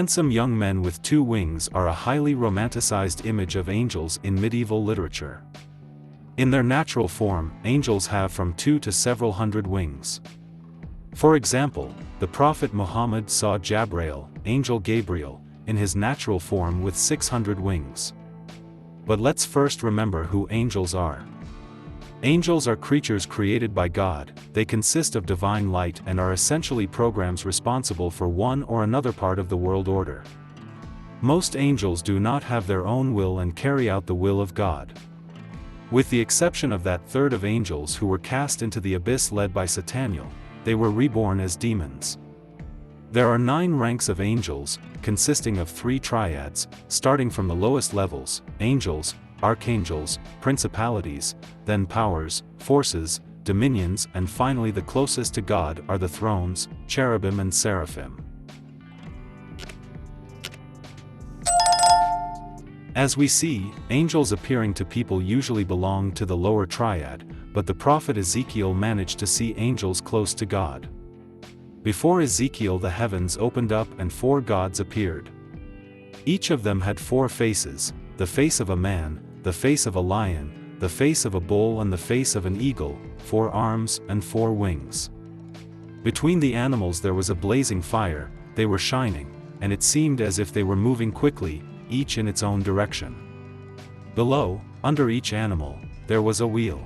Handsome young men with 2 wings are a highly romanticized image of angels in medieval literature. In their natural form, angels have from 2 to several hundred wings. For example, the Prophet Muhammad saw Jabrail, angel Gabriel, in his natural form with 600 wings. But let's first remember who angels are. Angels are creatures created by God. They consist of divine light and are essentially programs responsible for one or another part of the world order. Most angels do not have their own will and carry out the will of God. With the exception of that third of angels who were cast into the abyss led by Sataniel, they were reborn as demons. There are 9 ranks of angels, consisting of 3 triads, starting from the lowest levels: angels, archangels, principalities, then powers, forces, dominions, and finally the closest to God are the thrones, cherubim and seraphim. As we see, angels appearing to people usually belong to the lower triad, but the prophet Ezekiel managed to see angels close to God. Before Ezekiel the heavens opened up and 4 gods appeared. Each of them had 4 faces: the face of a man, the face of a lion, the face of a bull and the face of an eagle, 4 arms and 4 wings. Between the animals there was a blazing fire, they were shining, and it seemed as if they were moving quickly, each in its own direction. Below, under each animal, there was a wheel.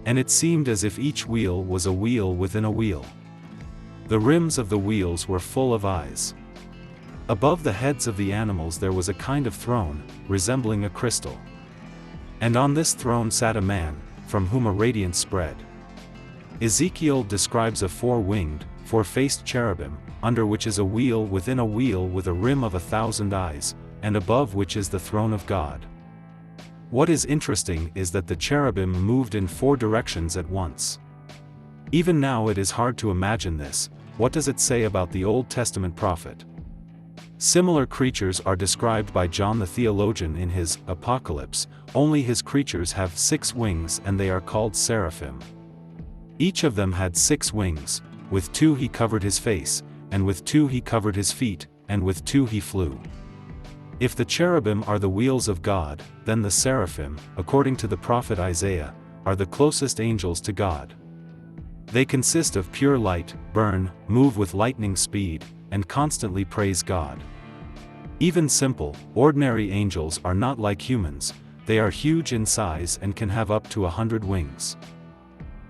And it seemed as if each wheel was a wheel within a wheel. The rims of the wheels were full of eyes. Above the heads of the animals there was a kind of throne, resembling a crystal. And on this throne sat a man, from whom a radiance spread. Ezekiel describes a 4-winged, 4-faced cherubim, under which is a wheel within a wheel with a rim of 1,000 eyes, and above which is the throne of God. What is interesting is that the cherubim moved in 4 directions at once. Even now it is hard to imagine this. What does it say about the Old Testament prophet? Similar creatures are described by John the theologian in his Apocalypse, only his creatures have 6 wings and they are called seraphim. Each of them had 6 wings, with 2 he covered his face, and with 2 he covered his feet, and with 2 he flew. If the cherubim are the wheels of God, then the seraphim, according to the prophet Isaiah, are the closest angels to God. They consist of pure light, burn, move with lightning speed, and constantly praise God. Even simple, ordinary angels are not like humans. They are huge in size and can have up to 100 wings.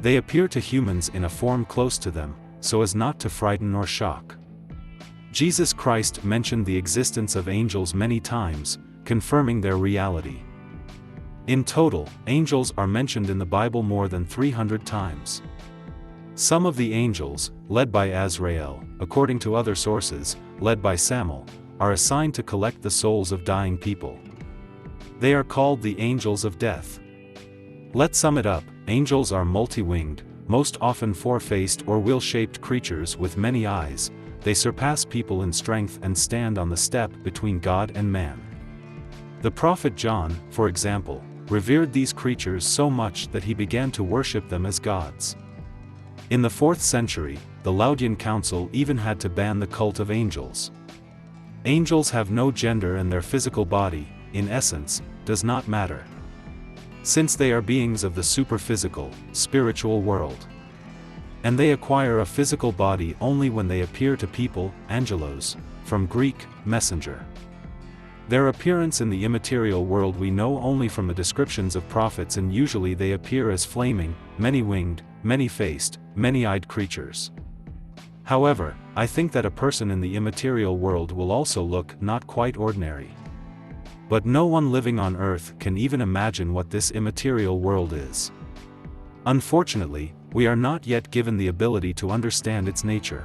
They appear to humans in a form close to them, so as not to frighten or shock. Jesus Christ mentioned the existence of angels many times, confirming their reality. In total, angels are mentioned in the Bible more than 300 times. Some of the angels, led by Azrael, according to other sources, led by Samuel, are assigned to collect the souls of dying people. They are called the angels of death. Let's sum it up: angels are multi-winged, most often 4-faced or wheel-shaped creatures with many eyes. They surpass people in strength and stand on the step between God and man. The prophet John, for example, revered these creatures so much that he began to worship them as gods. In the 4th century, the Laudian Council even had to ban the cult of angels. Angels have no gender and their physical body, in essence, does not matter. Since they are beings of the superphysical, spiritual world. And they acquire a physical body only when they appear to people, angelos, from Greek, messenger. Their appearance in the immaterial world we know only from the descriptions of prophets, and usually they appear as flaming, many-winged, many-faced, many-eyed creatures. However, I think that a person in the immaterial world will also look not quite ordinary. But no one living on earth can even imagine what this immaterial world is. Unfortunately, we are not yet given the ability to understand its nature.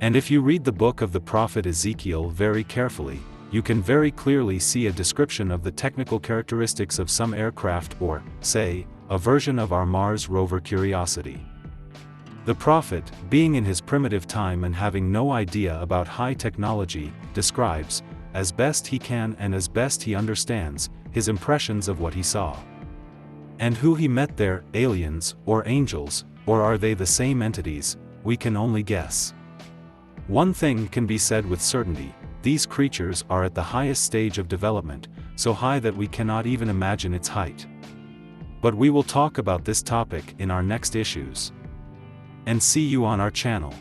And if you read the book of the prophet Ezekiel very carefully, you can very clearly see a description of the technical characteristics of some aircraft or, say, a version of our Mars rover Curiosity. The prophet, being in his primitive time and having no idea about high technology, describes, as best he can and as best he understands, his impressions of what he saw. And who he met there, aliens, or angels, or are they the same entities, we can only guess. One thing can be said with certainty: these creatures are at the highest stage of development, so high that we cannot even imagine its height. But we will talk about this topic in our next issues. And see you on our channel.